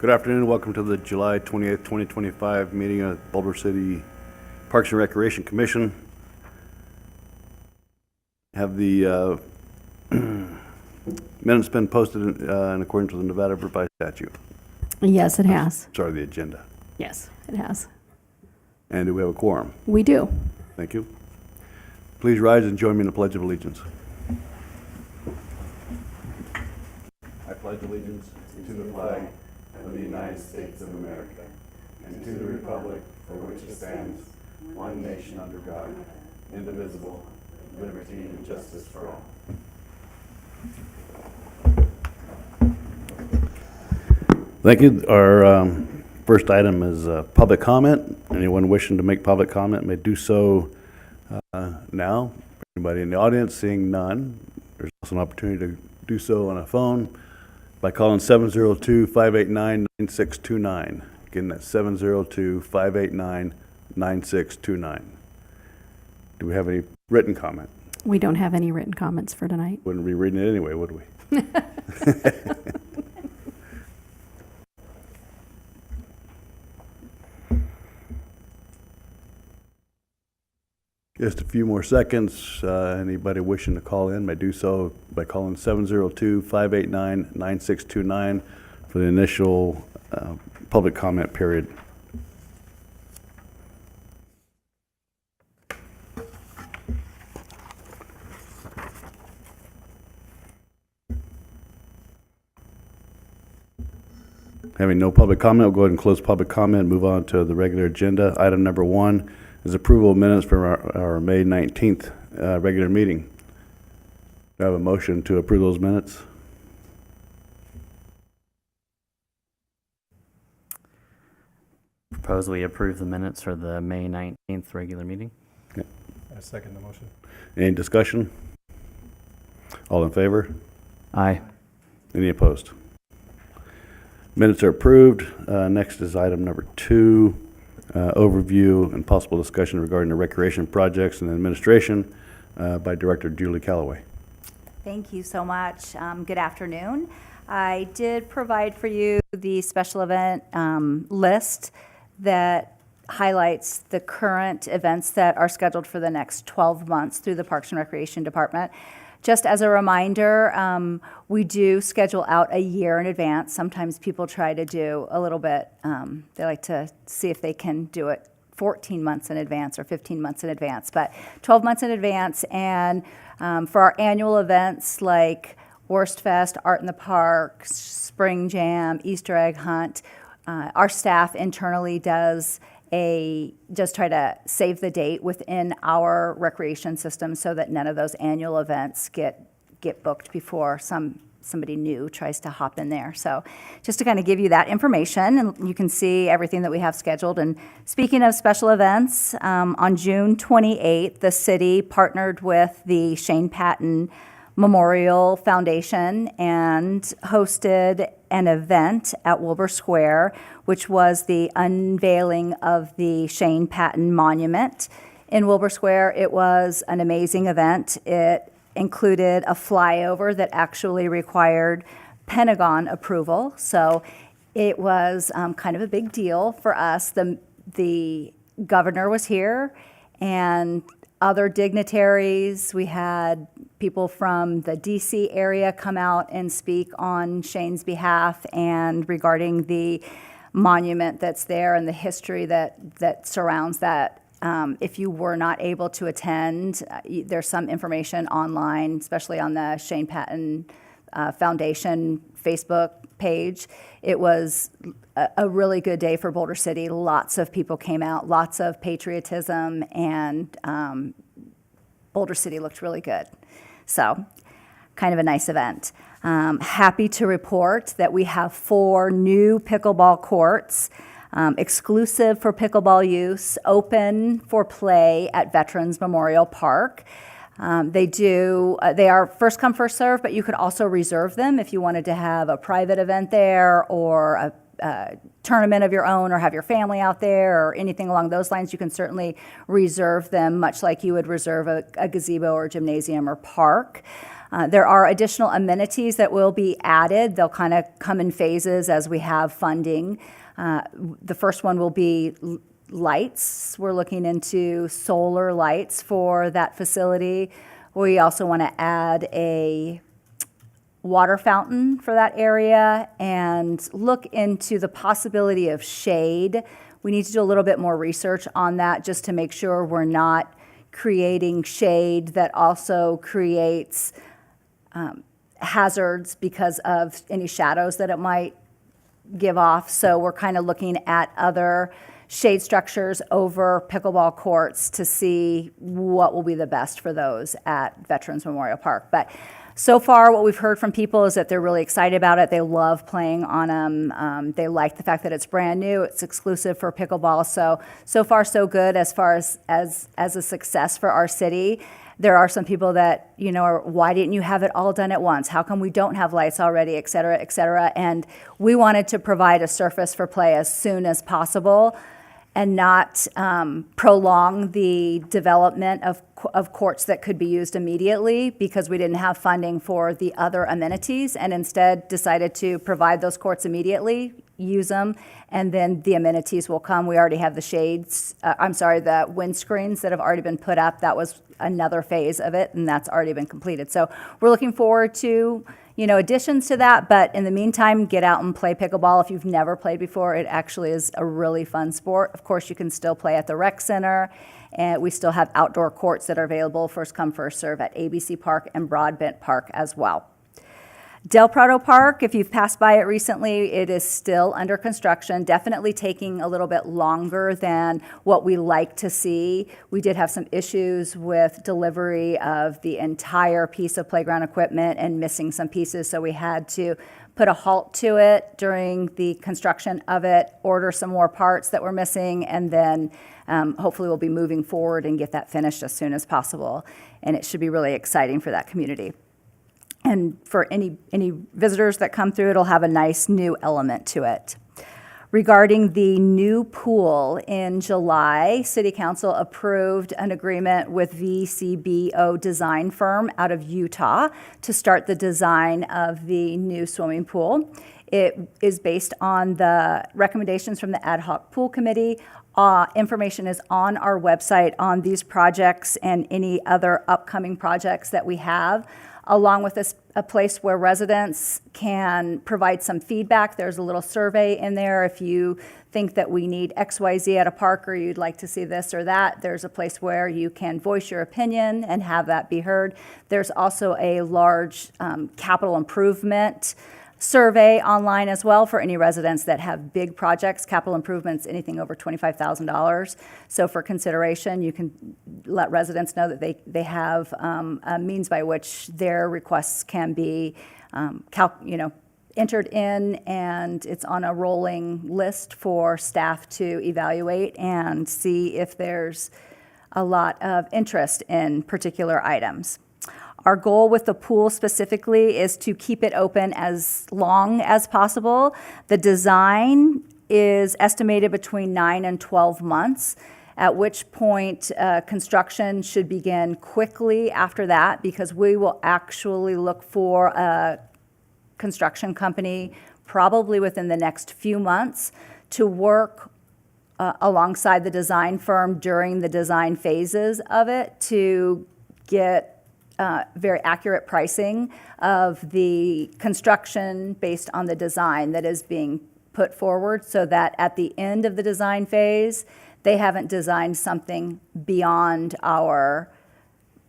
Good afternoon. Welcome to the July 28th, 2025 meeting of Boulder City Parks and Recreation Commission. Have the minutes been posted in accordance with the Nevada Revised Statute? Yes, it has. Sorry, the agenda. Yes, it has. And do we have a quorum? We do. Thank you. Please rise and join me in the Pledge of Allegiance. I pledge allegiance to the flag of the United States of America and to the republic for which it stands, one nation under God, indivisible, liberty and justice for all. Thank you. Our first item is public comment. Anyone wishing to make public comment may do so now. Anybody in the audience, seeing none, there's also an opportunity to do so on a phone by calling 702-589-9629. Again, that's 702-589-9629. Do we have any written comment? We don't have any written comments for tonight. Wouldn't be reading it anyway, would we? Just a few more seconds. Anybody wishing to call in may do so by calling 702-589-9629 for the initial public comment period. Having no public comment, we'll go ahead and close public comment and move on to the regular agenda. Item number 1 is approval of minutes from our May 19th regular meeting. Do I have a motion to approve those minutes? Propose we approve the minutes for the May 19th regular meeting. Okay. I second the motion. Any discussion? All in favor? Aye. Any opposed? Minutes are approved. Next is item number 2, overview and possible discussion regarding the recreation projects and administration by Director Julie Calloway. Thank you so much. Good afternoon. I did provide for you the special event list that highlights the current events that are scheduled for the next 12 months through the Parks and Recreation Department. Just as a reminder, we do schedule out a year in advance. Sometimes people try to do a little bit, they like to see if they can do it 14 months in advance or 15 months in advance, but 12 months in advance. And for our annual events like Worst Fest, Art in the Park, Spring Jam, Easter Egg Hunt, our staff internally does try to save the date within our recreation system so that none of those annual events get booked before somebody new tries to hop in there. So just to kind of give you that information, and you can see everything that we have scheduled. And speaking of special events, on June 28th, the city partnered with the Shane Patton Memorial Foundation and hosted an event at Wilbur Square, which was the unveiling of the Shane Patton Monument in Wilbur Square. It was an amazing event. It included a flyover that actually required Pentagon approval, so it was kind of a big deal for us. The governor was here, and other dignitaries. We had people from the DC area come out and speak on Shane's behalf and regarding the monument that's there and the history that surrounds that. If you were not able to attend, there's some information online, especially on the Shane Patton Foundation Facebook page. It was a really good day for Boulder City. Lots of people came out, lots of patriotism, and Boulder City looked really good. So, kind of a nice event. Happy to report that we have 4 new pickleball courts, exclusive for pickleball use, open for play at Veterans Memorial Park. They are first come, first serve, but you could also reserve them if you wanted to have a private event there or tournament of your own or have your family out there or anything along those lines, you can certainly reserve them, much like you would reserve a gazebo or gymnasium or park. There are additional amenities that will be added. They'll kind of come in phases as we have funding. The first one will be lights. We're looking into solar lights for that facility. We also want to add a water fountain for that area and look into the possibility of shade. We need to do a little bit more research on that just to make sure we're not creating shade that also creates hazards because of any shadows that it might give off. So we're kind of looking at other shade structures over pickleball courts to see what will be the best for those at Veterans Memorial Park. But so far, what we've heard from people is that they're really excited about it. They love playing on them. They like the fact that it's brand new. It's exclusive for pickleball. So far, so good as far as a success for our city. There are some people that, are, why didn't you have it all done at once? How come we don't have lights already, et cetera, et cetera? And we wanted to provide a surface for play as soon as possible and not prolong the development of courts that could be used immediately because we didn't have funding for the other amenities, and instead decided to provide those courts immediately, use them, and then the amenities will come. We already have the shades, the windscreens that have already been put up. That was another phase of it, and that's already been completed. So we're looking forward to additions to that, but in the meantime, get out and play pickleball. If you've never played before, it actually is a really fun sport. Of course, you can still play at the rec center, and we still have outdoor courts that are available, first come, first serve, at ABC Park and Broadbent Park as well. Del Prado Park, if you've passed by it recently, it is still under construction, definitely taking a little bit longer than what we like to see. We did have some issues with delivery of the entire piece of playground equipment and missing some pieces, so we had to put a halt to it during the construction of it, order some more parts that were missing, and then hopefully we'll be moving forward and get that finished as soon as possible. And it should be really exciting for that community. And for any visitors that come through, it'll have a nice new element to it. Regarding the new pool, in July, City Council approved an agreement with VCBO Design Firm out of Utah to start the design of the new swimming pool. It is based on the recommendations from the Ad Hoc Pool Committee. Information is on our website on these projects and any other upcoming projects that we have, along with a place where residents can provide some feedback. There's a little survey in there. If you think that we need XYZ at a park or you'd like to see this or that, there's a place where you can voice your opinion and have that be heard. There's also a large capital improvement survey online as well for any residents that have big projects, capital improvements, anything over $25,000. So for consideration, you can let residents know that they have a means by which their requests can be entered in, and it's on a rolling list for staff to evaluate and see if there's a lot of interest in particular items. Our goal with the pool specifically is to keep it open as long as possible. The design is estimated between 9 and 12 months, at which point construction should begin quickly after that, because we will actually look for a construction company probably within the next few months to work alongside the design firm during the design phases of it to get very accurate pricing of the construction based on the design that is being put forward, so that at the end of the design phase, they haven't designed something beyond our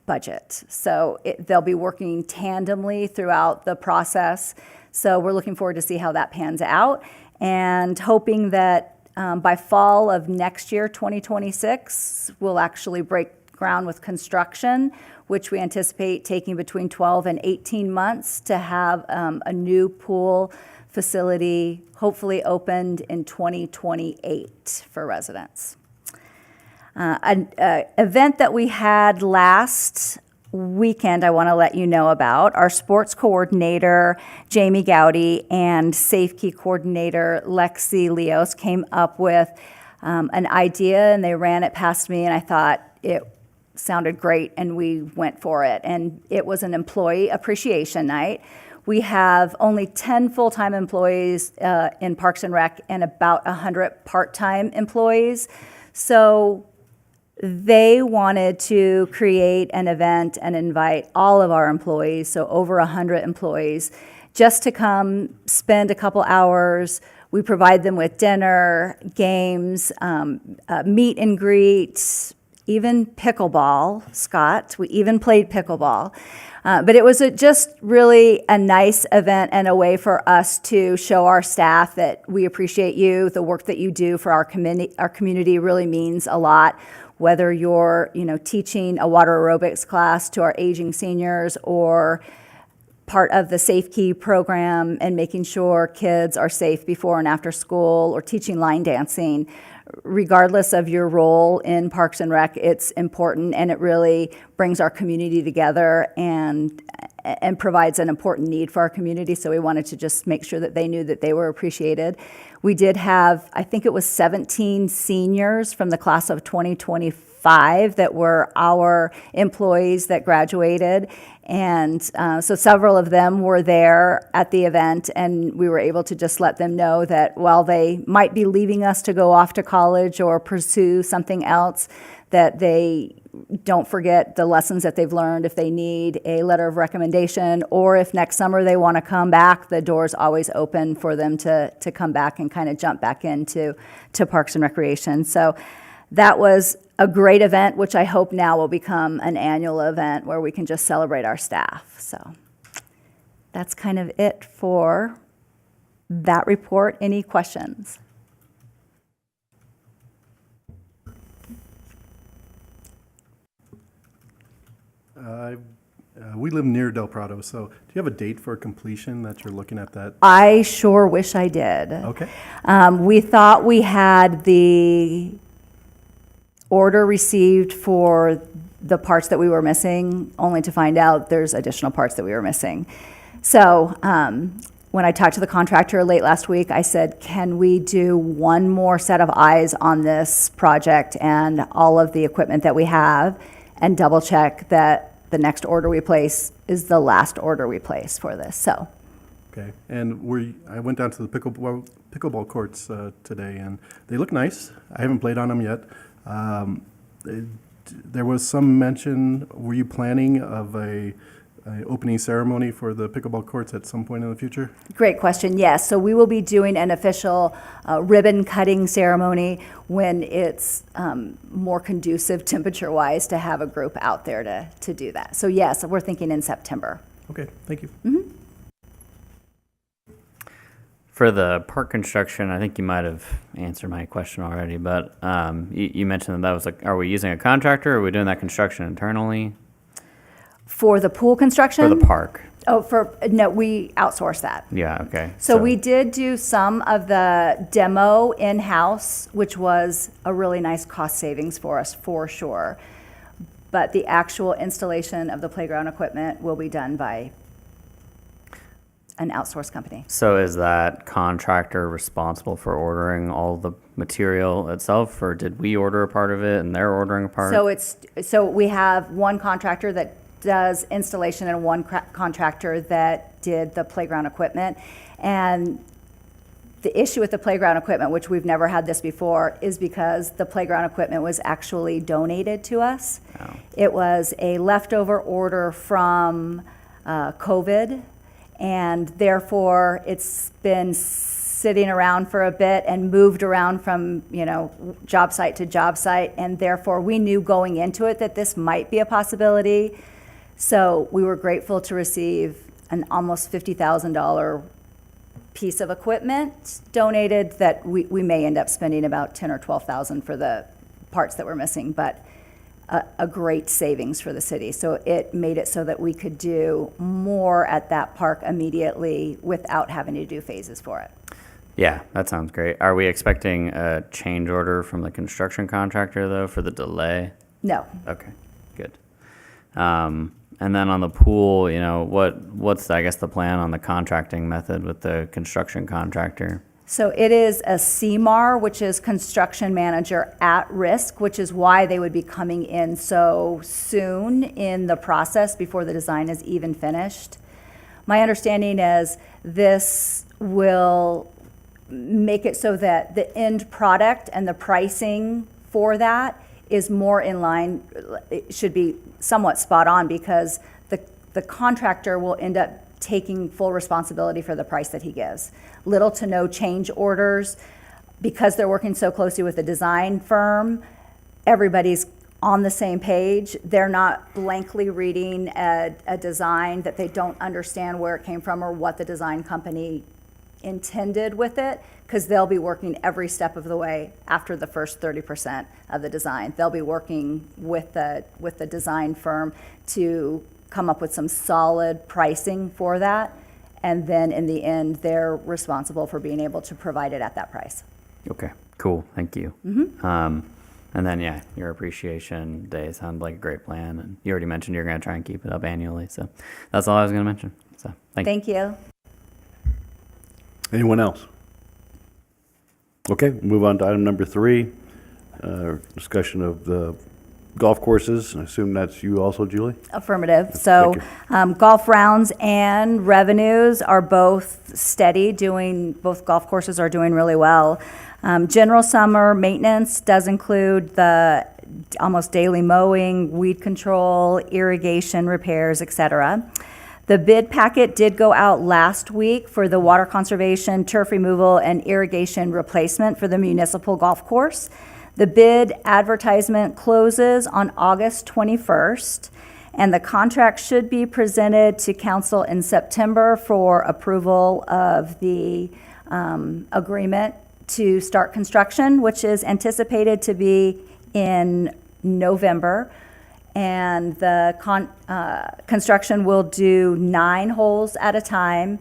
budget. So they'll be working tandemly throughout the process. So we're looking forward to see how that pans out, and hoping that by fall of next year, 2026, we'll actually break ground with construction, which we anticipate taking between 12 and 18 months to have a new pool facility hopefully opened in 2028 for residents. An event that we had last weekend I want to let you know about. Our sports coordinator, Jamie Gowdy, and safety coordinator, Lexi Leos, came up with an idea, and they ran it past me, and I thought it sounded great, and we went for it. And it was an employee appreciation night. We have only 10 full-time employees in Parks and Rec and about 100 part-time employees. So they wanted to create an event and invite all of our employees, so over 100 employees, just to come spend a couple hours. We provide them with dinner, games, meet and greet, even pickleball, Scott. We even played pickleball. But it was just really a nice event and a way for us to show our staff that we appreciate you. The work that you do for our community really means a lot. Whether you're, teaching a water aerobics class to our aging seniors, or part of the Safe Key program and making sure kids are safe before and after school, or teaching line dancing. Regardless of your role in Parks and Rec, it's important, and it really brings our community together and provides an important need for our community. So we wanted to just make sure that they knew that they were appreciated. We did have, I think it was 17 seniors from the class of 2025 that were our employees that graduated. And so several of them were there at the event, and we were able to just let them know that while they might be leaving us to go off to college or pursue something else, that they don't forget the lessons that they've learned. If they need a letter of recommendation, or if next summer they want to come back, the door's always open for them to come back and kind of jump back into Parks and Recreation. So that was a great event, which I hope now will become an annual event where we can just celebrate our staff. So that's kind of it for that report. Any questions? We live near Del Prado, so do you have a date for completion that you're looking at that? I sure wish I did. Okay. We thought we had the order received for the parts that we were missing, only to find out there's additional parts that we were missing. So when I talked to the contractor late last week, I said, can we do one more set of eyes on this project and all of the equipment that we have, and double check that the next order we place is the last order we place for this. So. Okay. And I went down to the pickleball courts today, and they look nice. I haven't played on them yet. There was some mention, were you planning of a opening ceremony for the pickleball courts at some point in the future? Great question. Yes. So we will be doing an official ribbon cutting ceremony when it's more conducive temperature-wise to have a group out there to do that. So yes, we're thinking in September. Okay, thank you. Mm-hmm. For the park construction, I think you might have answered my question already, but you mentioned that was are we using a contractor, or are we doing that construction internally? For the pool construction? For the park. Oh, no, we outsource that. Yeah, okay. So we did do some of the demo in-house, which was a really nice cost savings for us, for sure. But the actual installation of the playground equipment will be done by an outsourced company. So is that contractor responsible for ordering all the material itself, or did we order a part of it and they're ordering a part? So we have one contractor that does installation and one contractor that did the playground equipment. And the issue with the playground equipment, which we've never had this before, is because the playground equipment was actually donated to us. Oh. It was a leftover order from COVID, and therefore it's been sitting around for a bit and moved around from, job site to job site, and therefore we knew going into it that this might be a possibility. So we were grateful to receive an almost $50,000 piece of equipment donated that we may end up spending about $10,000 or $12,000 for the parts that were missing, but a great savings for the city. So it made it so that we could do more at that park immediately without having to do phases for it. Yeah, that sounds great. Are we expecting a change order from the construction contractor, though, for the delay? No. Okay, good. And then on the pool, what's I guess the plan on the contracting method with the construction contractor? So it is a CMAR, which is Construction Manager at Risk, which is why they would be coming in so soon in the process before the design is even finished. My understanding is this will make it so that the end product and the pricing for that is more in line, it should be somewhat spot on, because the contractor will end up taking full responsibility for the price that he gives. Little to no change orders. Because they're working so closely with the design firm, everybody's on the same page. They're not blankly reading a design that they don't understand where it came from or what the design company intended with it, because they'll be working every step of the way after the first 30% of the design. They'll be working with the design firm to come up with some solid pricing for that, and then in the end, they're responsible for being able to provide it at that price. Okay, cool, thank you. And then, yeah, your appreciation day sounds like a great plan, and you already mentioned you're going to try and keep it up annually, so that's all I was going to mention. So, thank you. Thank you. Anyone else? Okay, move on to item number 3, discussion of the golf courses. I assume that's you also, Julie? Affirmative. So golf rounds and revenues are both steady, both golf courses are doing really well. General summer maintenance does include the almost daily mowing, weed control, irrigation repairs, etc. The bid packet did go out last week for the water conservation, turf removal, and irrigation replacement for the municipal golf course. The bid advertisement closes on August 21st, and the contract should be presented to council in September for approval of the agreement to start construction, which is anticipated to be in November. And the construction will do 9 holes at a time,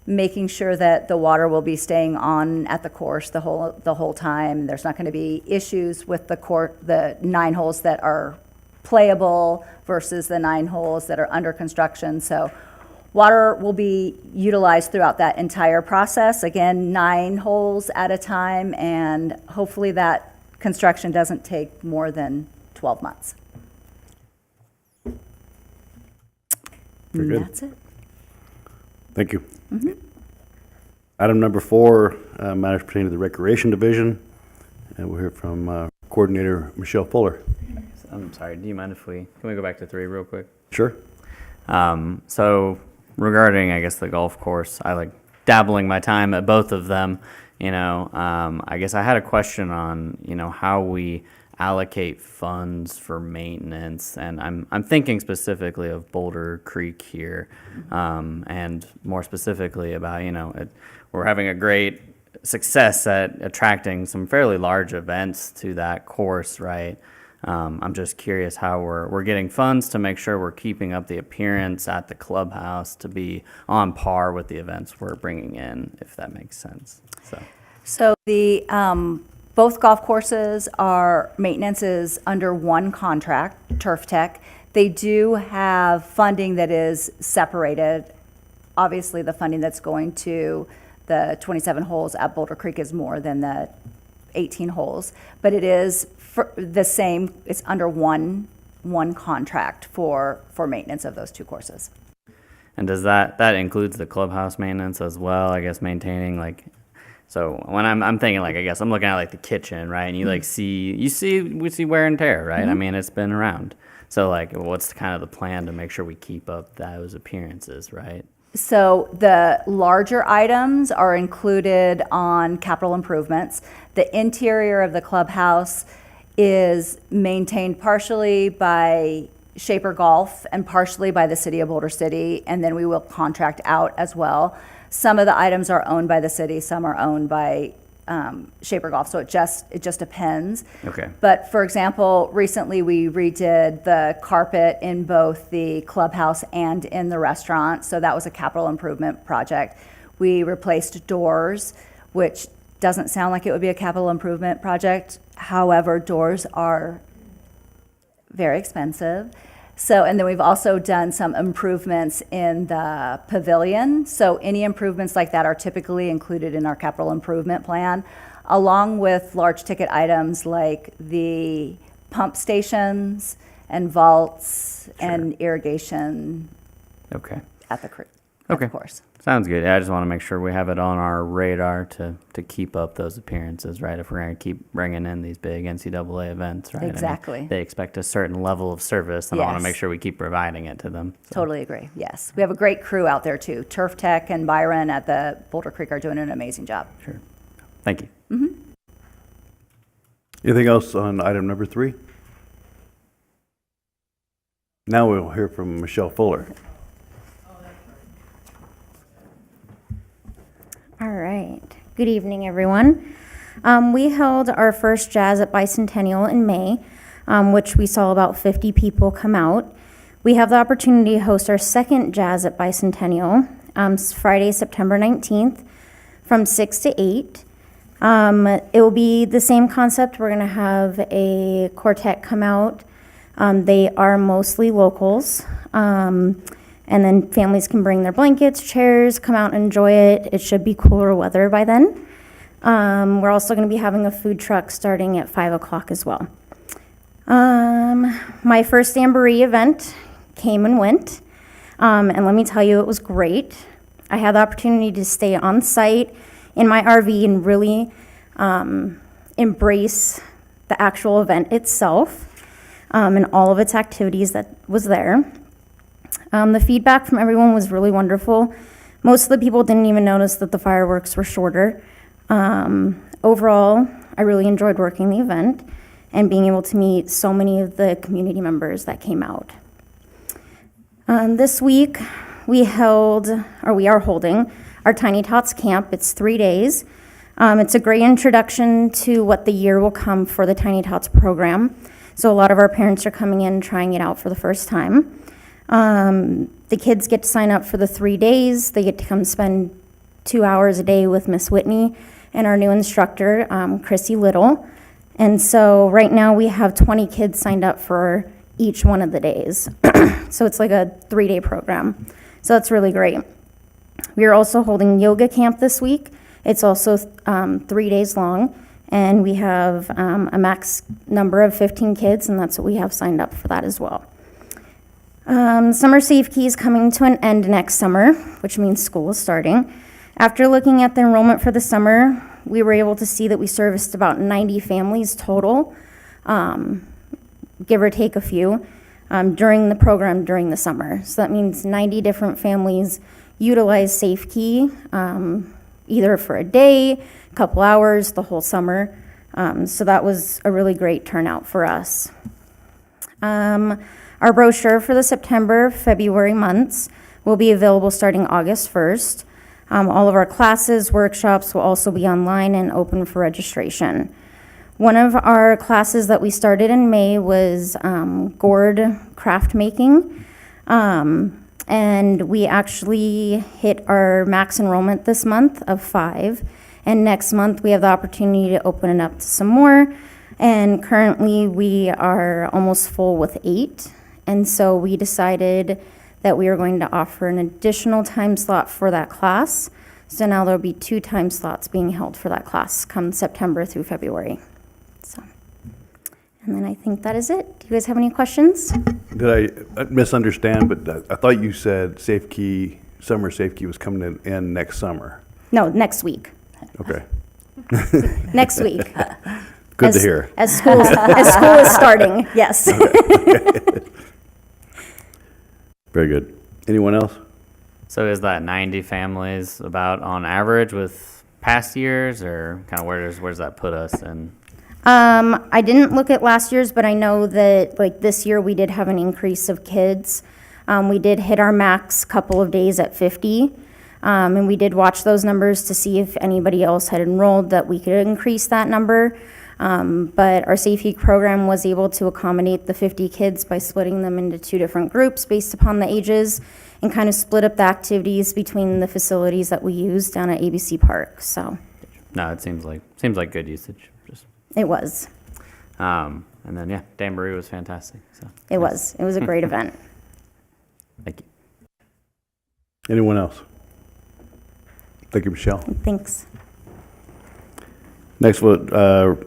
making sure that the water will be staying on at the course the whole time. There's not going to be issues with the 9 holes that are playable versus the 9 holes that are under construction. So water will be utilized throughout that entire process. Again, 9 holes at a time, and hopefully that construction doesn't take more than 12 months. Very good. That's it. Thank you. Item number 4, matters pertaining to the Recreation Division. And we'll hear from Coordinator Michelle Fuller. I'm sorry, do you mind if can we go back to 3 real quick? Sure. So regarding, I guess, the golf course, I like dabbling my time at both of them. I guess I had a question on, how we allocate funds for maintenance, and I'm thinking specifically of Boulder Creek here, and more specifically about, we're having a great success at attracting some fairly large events to that course, right? I'm just curious how we're getting funds to make sure we're keeping up the appearance at the clubhouse to be on par with the events we're bringing in, if that makes sense. So the both golf courses maintenance is under one contract, Turf Tech. They do have funding that is separated. Obviously, the funding that's going to the 27 holes at Boulder Creek is more than the 18 holes, but it is the same. It's under one contract for maintenance of those 2 courses. And does that includes the clubhouse maintenance as well? I guess maintaining so when I'm thinking I guess I'm looking at the kitchen, right? And you we see wear and tear, right? I mean, it's been around. So what's kind of the plan to make sure we keep up those appearances, right? So the larger items are included on capital improvements. The interior of the clubhouse is maintained partially by Shaper Golf and partially by the city of Boulder City, and then we will contract out as well. Some of the items are owned by the city, some are owned by Shaper Golf, so it just depends. Okay. But for example, recently we redid the carpet in both the clubhouse and in the restaurant, so that was a capital improvement project. We replaced doors, which doesn't sound like it would be a capital improvement project. However, doors are very expensive. So, and then we've also done some improvements in the pavilion. So any improvements like that are typically included in our capital improvement plan, along with large ticket items like the pump stations and vaults and irrigation Okay. at the creek. Okay. Of course. Sounds good. Yeah, I just want to make sure we have it on our radar to keep up those appearances, right? If we're going to keep bringing in these big NCAA events, right? I mean, Exactly. they expect a certain level of service, and I want to Yes. make sure we keep providing it to them. So, Totally agree. Yes. We have a great crew out there too. Turf Tech and Byron at the Boulder Creek are doing an amazing job. Sure. Thank you. Anything else on item number 3? Now we'll hear from Michelle Fuller. All right. Good evening, everyone. We held our first Jazz at Bicentennial in May, which we saw about 50 people come out. We have the opportunity to host our second Jazz at Bicentennial, Friday, September 19th, from 6 to 8. It will be the same concept. We're going to have a quartet come out. They are mostly locals. And then families can bring their blankets, chairs, come out and enjoy it. It should be cooler weather by then. We're also going to be having a food truck starting at 5 o'clock as well. My first Jamboree event came and went. And let me tell you, it was great. I had the opportunity to stay on site in my RV and really embrace the actual event itself and all of its activities that was there. The feedback from everyone was really wonderful. Most of the people didn't even notice that the fireworks were shorter. Overall, I really enjoyed working the event and being able to meet so many of the community members that came out. This week, we are holding our Tiny Tots Camp. It's 3 days. It's a great introduction to what the year will come for the Tiny Tots program. So a lot of our parents are coming in, trying it out for the first time. The kids get to sign up for the 3 days. They get to come spend 2 hours a day with Miss Whitney and our new instructor, Chrissy Little. And so right now we have 20 kids signed up for each one of the days. So it's like a 3-day program. So that's really great. We are also holding yoga camp this week. It's also 3 days long. And we have a max number of 15 kids, and that's what we have signed up for that as well. Summer Safe Key is coming to an end next summer, which means school is starting. After looking at the enrollment for the summer, we were able to see that we serviced about 90 families total, give or take a few, during the program during the summer. So that means 90 different families utilize Safe Key, either for a day, a couple hours, the whole summer. So that was a really great turnout for us. Our brochure for the September, February months will be available starting August 1st. All of our classes, workshops will also be online and open for registration. One of our classes that we started in May was gourd craft making. And we actually hit our max enrollment this month of 5. And next month we have the opportunity to open it up to some more. And currently we are almost full with 8. And so we decided that we are going to offer an additional time slot for that class. So now there'll be 2 time slots being held for that class come September through February. So, and then I think that is it. Do you guys have any questions? Did I misunderstand, but I thought you said summer Safe Key was coming in next summer. No, next week. Okay, Next week. good to hear. As school is starting, yes. Very good. Anyone else? So is that 90 families about on average with past years, or kind of where does that put us in? I didn't look at last year's, but I know that like this year we did have an increase of kids. We did hit our max couple of days at 50. And we did watch those numbers to see if anybody else had enrolled that we could increase that number. But our Safe Key program was able to accommodate the 50 kids by splitting them into 2 different groups based upon the ages and kind of split up the activities between the facilities that we use down at ABC Park. So No, it seems like good usage. Just it was. And then, yeah, Damboree was fantastic. So It was a great event. thank you. Anyone else? Thank you, Michelle. Thanks. Next, we'll have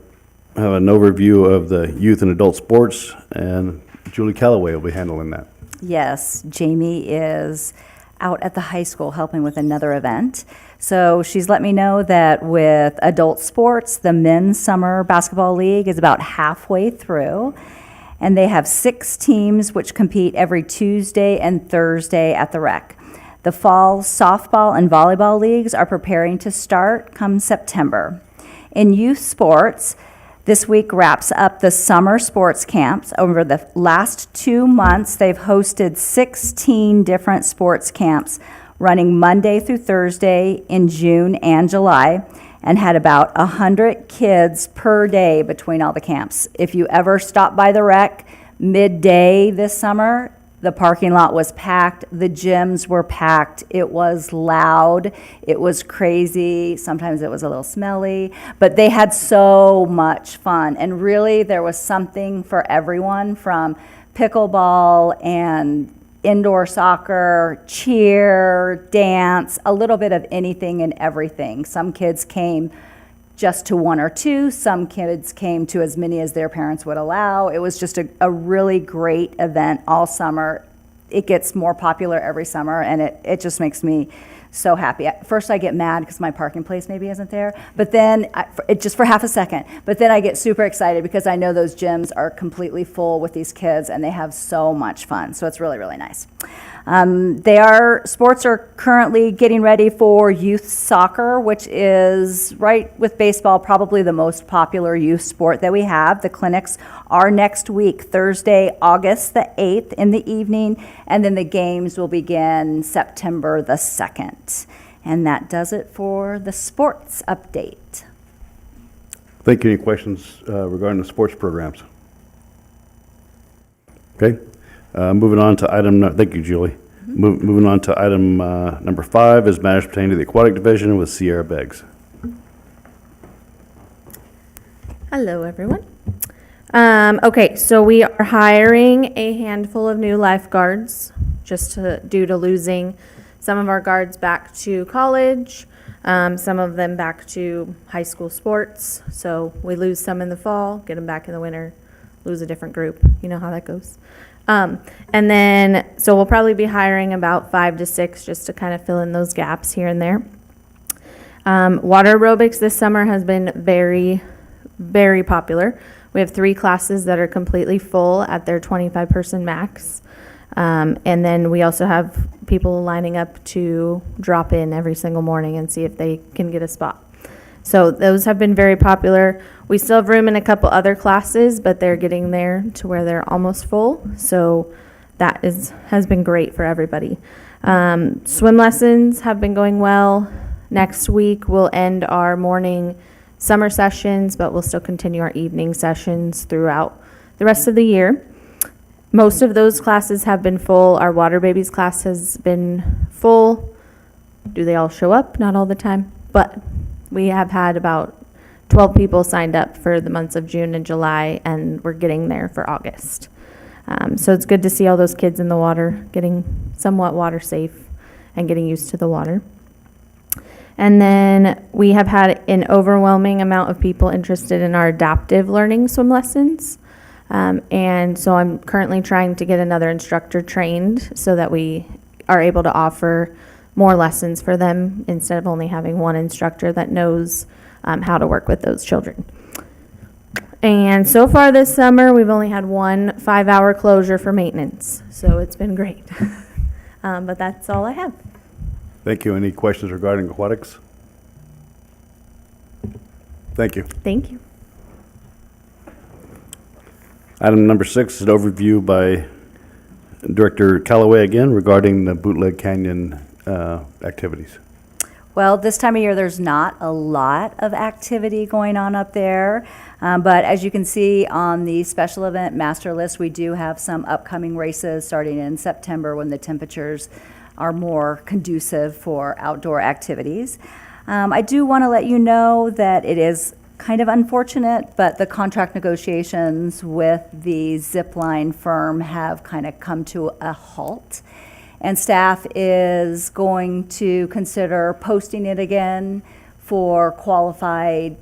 an overview of the youth and adult sports, and Julie Callaway will be handling that. Yes, Jamie is out at the high school helping with another event. So she's let me know that with adult sports, the men's summer basketball league is about halfway through. And they have 6 teams which compete every Tuesday and Thursday at the rec. The fall softball and volleyball leagues are preparing to start come September. In youth sports, this week wraps up the summer sports camps. Over the last 2 months, they've hosted 16 different sports camps running Monday through Thursday in June and July, and had about 100 kids per day between all the camps. If you ever stop by the rec midday this summer, the parking lot was packed, the gyms were packed, it was loud, it was crazy, sometimes it was a little smelly, but they had so much fun. And really, there was something for everyone, from pickleball and indoor soccer, cheer, dance, a little bit of anything and everything. Some kids came just to 1 or 2. Some kids came to as many as their parents would allow. It was just a really great event all summer. It gets more popular every summer, and it just makes me so happy. At first I get mad because my parking place maybe isn't there, but then, just for half a second, but then I get super excited because I know those gyms are completely full with these kids, and they have so much fun. So it's really, really nice. Sports are currently getting ready for youth soccer, which is, right with baseball, probably the most popular youth sport that we have. The clinics are next week, Thursday, August the 8th in the evening, and then the games will begin September the 2nd. And that does it for the sports update. Thank you. Any questions regarding the sports programs? Okay. Moving on to thank you, Julie. Moving on to item number 5 is matters pertaining to the aquatic division with Sierra Beggs. Hello, everyone. Okay, so we are hiring a handful of new lifeguards due to losing some of our guards back to college, some of them back to high school sports. So we lose some in the fall, get them back in the winter, lose a different group. You know how that goes. And then, so we'll probably be hiring about 5 to 6 just to kind of fill in those gaps here and there. Water aerobics this summer has been very, very popular. We have 3 classes that are completely full at their 25-person max. And then we also have people lining up to drop in every single morning and see if they can get a spot. So those have been very popular. We still have room in a couple other classes, but they're getting there to where they're almost full. So that has been great for everybody. Swim lessons have been going well. Next week we'll end our morning summer sessions, but we'll still continue our evening sessions throughout the rest of the year. Most of those classes have been full. Our water babies class has been full. Do they all show up? Not all the time, but we have had about 12 people signed up for the months of June and July, and we're getting there for August. So it's good to see all those kids in the water, getting somewhat water safe and getting used to the water. And then we have had an overwhelming amount of people interested in our adaptive learning swim lessons. And so I'm currently trying to get another instructor trained so that we are able to offer more lessons for them instead of only having one instructor that knows how to work with those children. And so far this summer, we've only had 1 5-hour closure for maintenance, so it's been great. But that's all I have. Thank you. Any questions regarding aquatics? Thank you. Thank you. Item number 6 is an overview by Director Callaway again regarding the Bootleg Canyon activities. Well, this time of year, there's not a lot of activity going on up there. But as you can see on the special event master list, we do have some upcoming races starting in September when the temperatures are more conducive for outdoor activities. I do want to let you know that it is kind of unfortunate, but the contract negotiations with the zip line firm have kind of come to a halt. And staff is going to consider posting it again for qualified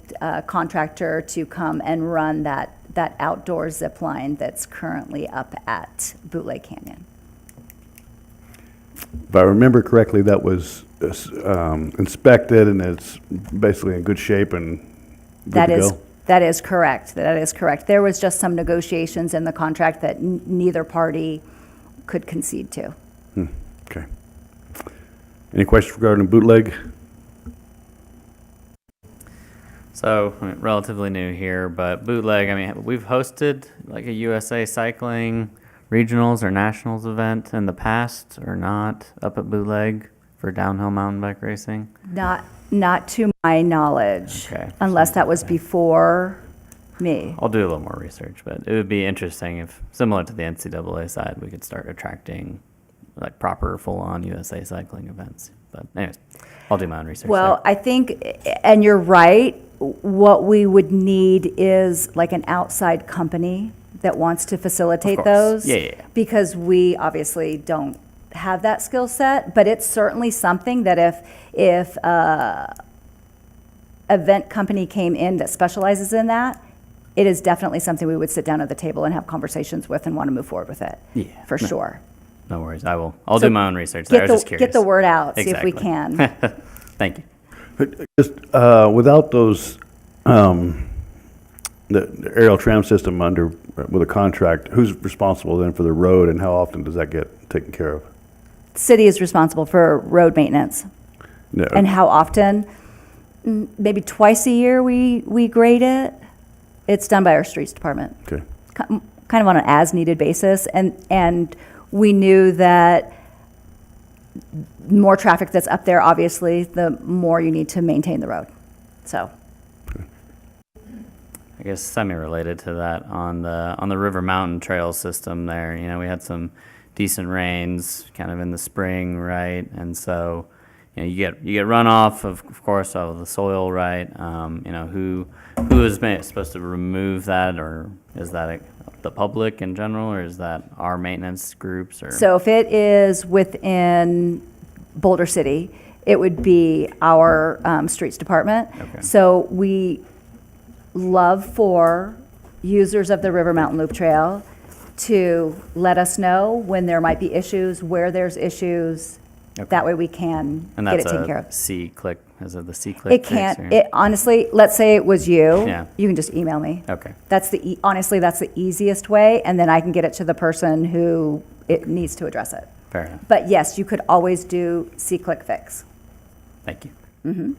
contractor to come and run that outdoor zip line that's currently up at Bootleg Canyon. If I remember correctly, that was inspected and it's basically in good shape and good That to is, go? that is correct. That is correct. There was just some negotiations in the contract that neither party could concede to. Okay. Any questions regarding Bootleg? So, I mean, relatively new here, but Bootleg, I mean, we've hosted like a USA Cycling regionals or nationals event in the past or not up at Bootleg for downhill mountain bike racing. Not to my knowledge. Okay. Unless that was before me. I'll do a little more research, but it would be interesting if, similar to the NCAA side, we could start attracting like proper full-on USA Cycling events. But anyways, I'll do my own research. Well, I think, and you're right, what we would need is like an outside company that wants to facilitate course. those. Yeah. Because we obviously don't have that skill set, but it's certainly something that if event company came in that specializes in that, it is definitely something we would sit down at the table and have conversations with and want to move forward with it. Yeah. For sure. No worries. I'll So do my own research there. I was just curious. Get the word out, see if we Exactly. can. Thank you. But just without those, the aerial tram system with a contract, who's responsible then for the road and how often does that get taken care of? City is responsible for road maintenance. No. And how often? Maybe twice a year we grade it. It's done by our streets department, Okay. kind of on an as-needed basis. And we knew that more traffic that's up there, obviously, the more you need to maintain the road. So, I guess semi-related to that on the River Mountain Trail system there, you know, we had some decent rains kind of in the spring, right? And so, you know, you get runoff of course of the soil, right? You know, who is supposed to remove that, or is that the public in general, or is that our maintenance groups? Or so if it is within Boulder City, it would be our streets department. Okay. So we love for users of the River Mountain Loop Trail to let us know when there might be issues, where there's issues. Okay. That way we can and get it that's taken care of. C-click. Is it the C-click? It can't, it honestly, let's say it was you. Yeah. You can just email me. Okay. That's honestly, that's the easiest way, and then I can get it to the person who it needs to address it. Fair enough. But yes, you could always do C-click fix. Thank you.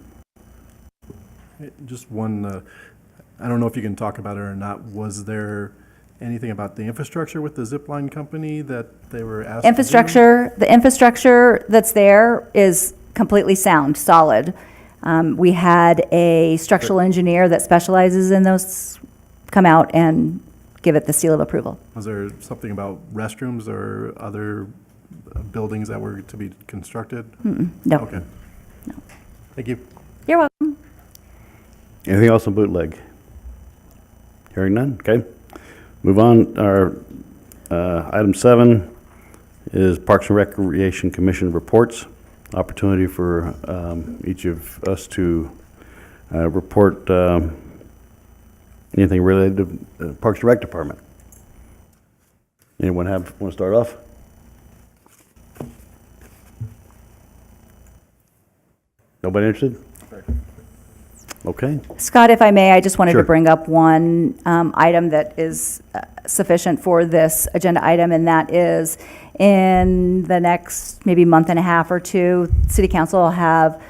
Just one, I don't know if you can talk about it or not. Was there anything about the infrastructure with the zipline company that they were asked to do? The infrastructure that's there is completely sound, solid. We had a structural engineer that specializes in those come out and give it the seal of approval. Was there something about restrooms or other buildings that were to be constructed? No. Okay. Thank you. You're welcome. Anything else on Bootleg? Hearing none, okay. Move on, our item 7 is Parks and Recreation Commission reports. Opportunity for each of us to report anything related to Parks and Rec Department. Anyone want to start off? Nobody interested? Okay. Scott, if I may, I just wanted Sure. to bring up one item that is sufficient for this agenda item, and that is in the next maybe month and a half or two, City Council will have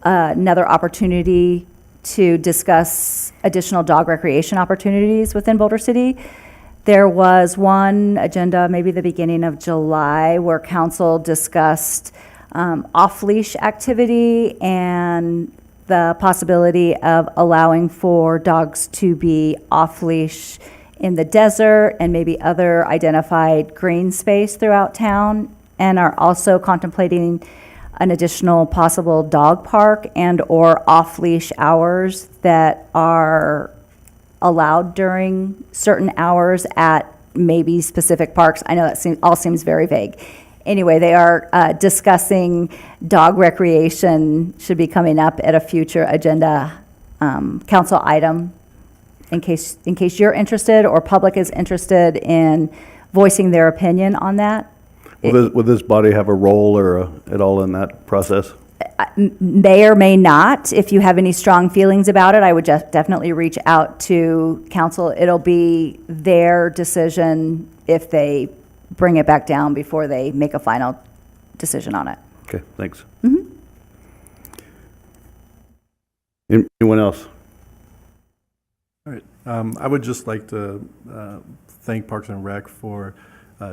another opportunity to discuss additional dog recreation opportunities within Boulder City. There was one agenda, maybe the beginning of July, where council discussed off-leash activity and the possibility of allowing for dogs to be off-leash in the desert and maybe other identified green space throughout town, and are also contemplating an additional possible dog park and/or off-leash hours that are allowed during certain hours at maybe specific parks. I know that all seems very vague. Anyway, they are discussing dog recreation should be coming up at a future agenda council item in case you're interested or public is interested in voicing their opinion on that. Will this body have a role or at all in that process? May or may not. If you have any strong feelings about it, I would just definitely reach out to council. It'll be their decision if they bring it back down before they make a final decision on it. Okay, thanks. Anyone else? All right. I would just like to thank Parks and Rec for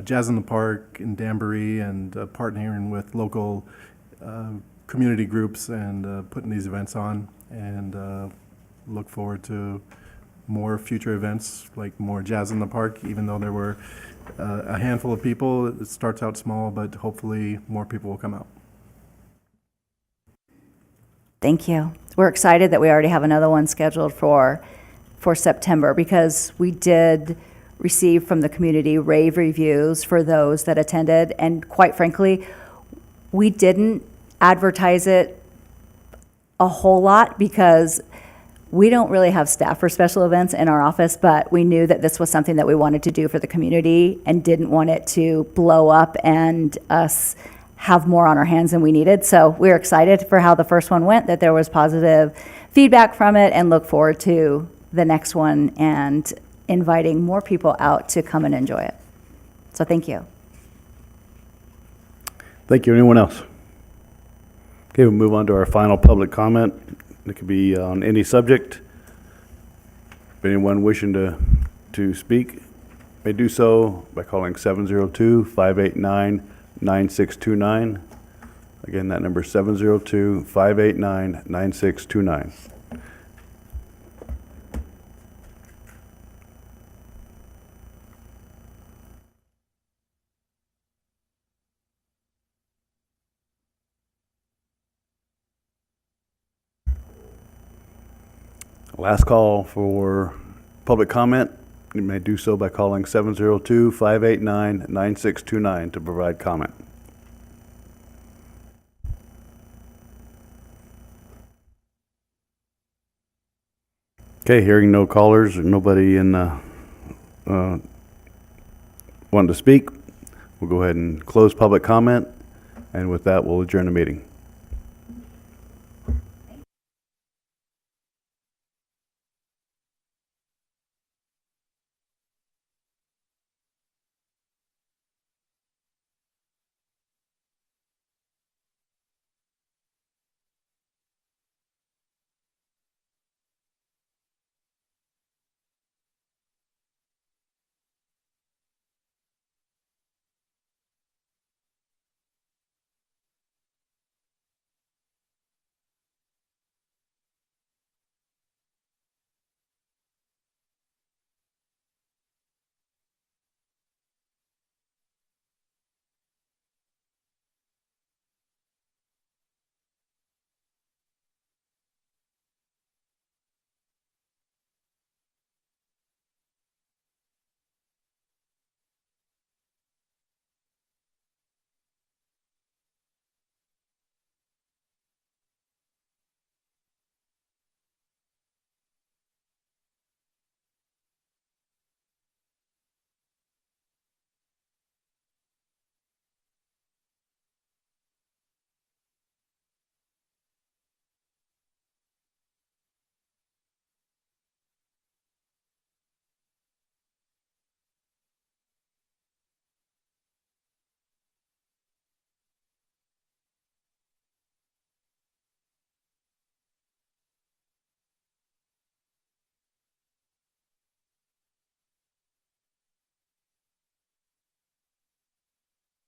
Jazz in the Park in Danbury and partnering with local community groups and putting these events on, and look forward to more future events, like more Jazz in the Park, even though there were a handful of people. It starts out small, but hopefully more people will come out. Thank you. We're excited that we already have another one scheduled for September, because we did receive from the community rave reviews for those that attended, and quite frankly, we didn't advertise it a whole lot because we don't really have staff for special events in our office, but we knew that this was something that we wanted to do for the community and didn't want it to blow up and us have more on our hands than we needed. So we're excited for how the first one went, that there was positive feedback from it, and look forward to the next one and inviting more people out to come and enjoy it. So thank you. Thank you. Anyone else? Okay, we'll move on to our final public comment. It could be on any subject. If anyone wishing to speak may do so by calling 702-589-9629. Again, that number is 702-589-9629. Last call for public comment. You may do so by calling 702-589-9629 to provide comment. Okay, hearing no callers or nobody in wanting to speak, we'll go ahead and close public comment, and with that, we'll adjourn the meeting.